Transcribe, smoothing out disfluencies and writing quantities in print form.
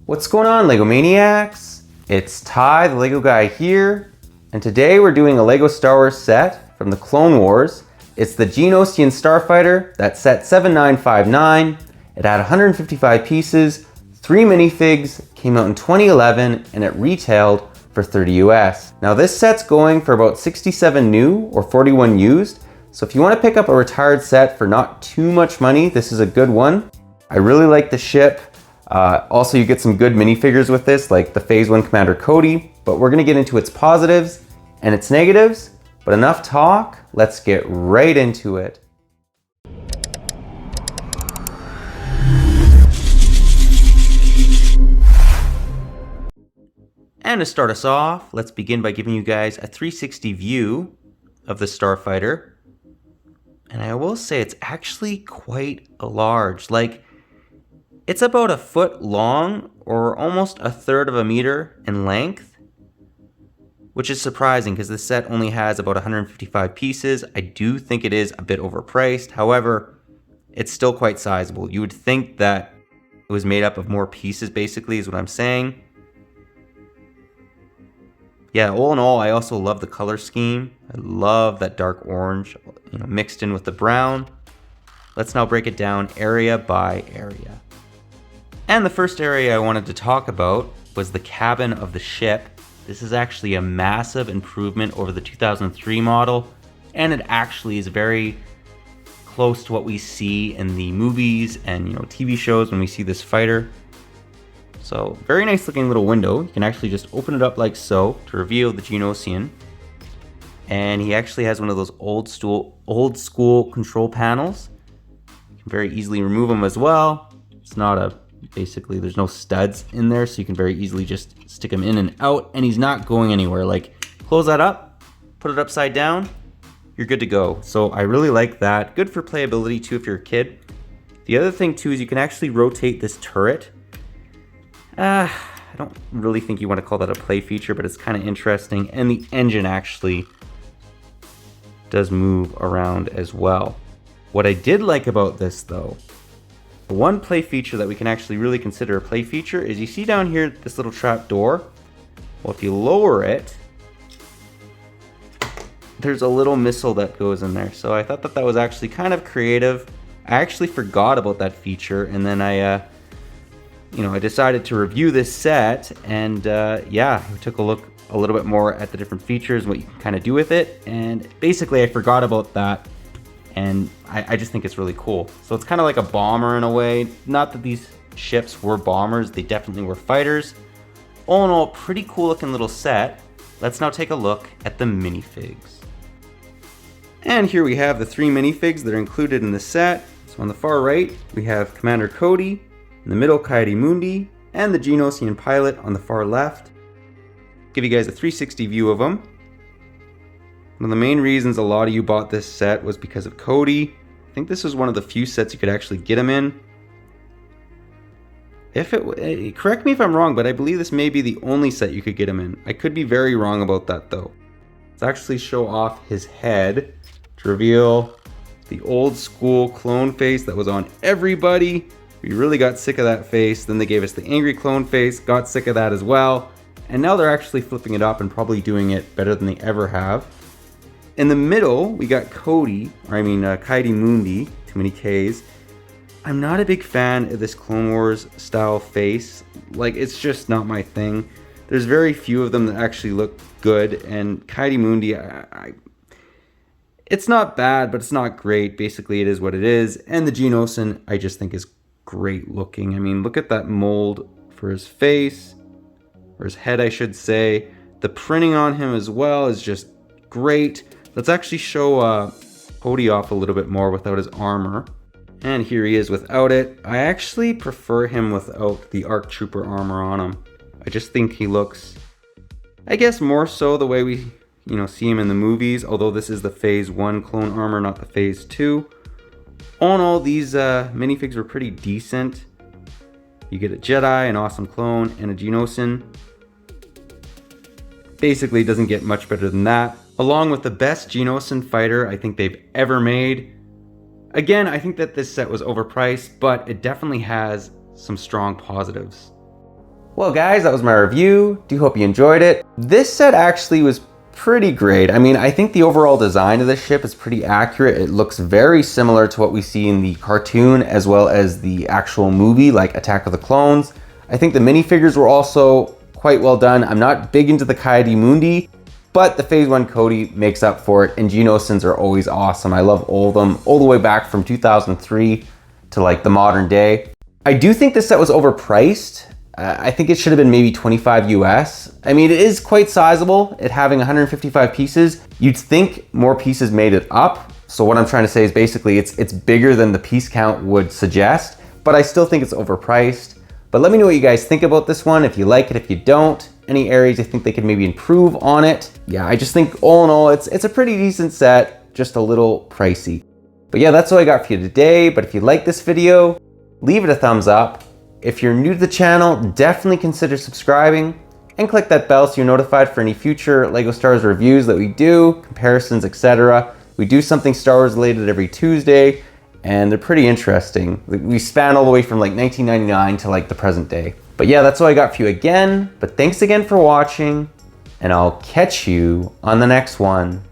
What's going on, Lego Maniacs? It's Ty, the Lego guy here, and today we're doing a Lego Star Wars set from the Clone Wars. It's the Geonosian Starfighter, that's set 7959. It had 155 pieces, 3 minifigs, came out in 2011, and it retailed for $30 US. Now this set's going for about 67 new or 41 used, so if you want to pick up a retired set for not too much money, this is a good one. I really like the ship. Also, you get some good minifigures with this, like the Phase 1 Commander Cody, but we're going to get into its positives and its negatives. But enough talk, let's get right into it. And to start us off, let's begin by giving you guys a 360 view of the Starfighter. And I will say it's actually quite large. Like, it's about a foot long or almost a third of a meter in length, which is surprising because this set only has about 155 pieces. I do think it is a bit overpriced. However, it's still quite sizable. You would think that it was made up of more pieces, basically, is what I'm saying. Yeah, all in all, I also love the color scheme. I love that dark orange, mixed in with the brown. Let's now break it down area by area. And the first area I wanted to talk about was the cabin of the ship. This is actually a massive improvement over the 2003 model, and it actually is very close to what we see in the movies and TV shows when we see this fighter. So very nice looking little window. You can actually just open it up like so to reveal the Geonosian. And he actually has one of those old school control panels. You can very easily remove them as well. It's not basically there's no studs in there, so you can very easily just stick him in and out, and he's not going anywhere. Like, close that up, put it upside down, you're good to go. So I really like that. Good for playability too if you're a kid. The other thing too is you can actually rotate this turret. I don't really think you want to call that a play feature, but it's kind of interesting. And the engine actually does move around as well. What I did like about this though, the one play feature that we can actually really consider a play feature is you see down here this little trap door. Well, if you lower it, there's a little missile that goes in there. So I thought that was actually kind of creative. I actually forgot about that feature, and then I decided to review this set, and yeah, I took a look a little bit more at the different features, what you can kind of do with it, and basically I forgot about that. And I just think it's really cool. So it's kind of like a bomber in a way. Not that these ships were bombers, they definitely were fighters. All in all, pretty cool looking little set. Let's now take a look at the minifigs. And here we have the 3 minifigs that are included in the set. So on the far right, we have Commander Cody, in the middle, Coyote Mundi, and the Geonosian pilot on the far left. Give you guys a 360 view of them. One of the main reasons a lot of you bought this set was because of Cody. I think this was one of the few sets you could actually get him in. Correct me if I'm wrong, but I believe this may be the only set you could get him in. I could be very wrong about that though. Let's actually show off his head to reveal the old school clone face that was on everybody. We really got sick of that face. Then they gave us the angry clone face, got sick of that as well. And now they're actually flipping it up and probably doing it better than they ever have. In the middle, we got Coyote Mundi, too many Ks. I'm not a big fan of this Clone Wars style face. Like, it's just not my thing. There's very few of them that actually look good, and Coyote Mundi, it's not bad, but it's not great. Basically, it is what it is. And the Geonosian, I just think is great looking. I mean, look at that mold for his face, or his head, I should say. The printing on him as well is just great. Let's actually show Cody off a little bit more without his armor. And here he is without it. I actually prefer him without the ARC Trooper armor on him. I just think he looks, I guess, more so the way we see him in the movies, although this is the Phase 1 clone armor, not the Phase 2. All in all, these minifigs were pretty decent. You get a Jedi, an awesome clone, and a Geonosian. Basically, it doesn't get much better than that. Along with the best Geonosian fighter I think they've ever made. Again, I think that this set was overpriced, but it definitely has some strong positives. Well guys, that was my review. Do hope you enjoyed it. This set actually was pretty great. I mean, I think the overall design of this ship is pretty accurate. It looks very similar to what we see in the cartoon as well as the actual movie like Attack of the Clones. I think the minifigures were also quite well done. I'm not big into the Coyote Mundi, but the Phase 1 Cody makes up for it, and Geonosians are always awesome. I love all of them, all the way back from 2003 to like the modern day. I do think this set was overpriced. I think it should have been maybe 25 US. I mean, it is quite sizable, it having 155 pieces. You'd think more pieces made it up. So what I'm trying to say is basically it's bigger than the piece count would suggest, but I still think it's overpriced. But let me know what you guys think about this one, if you like it, if you don't, any areas you think they could maybe improve on it. Yeah, I just think all in all, it's a pretty decent set, just a little pricey. But yeah, that's all I got for you today. But if you like this video, leave it a thumbs up. If you're new to the channel, definitely consider subscribing and click that bell so you're notified for any future LEGO Star Wars reviews that we do, comparisons, etc. We do something Star Wars related every Tuesday, and they're pretty interesting. We span all the way from like 1999 to like the present day. But yeah, that's all I got for you again. But thanks again for watching, and I'll catch you on the next one.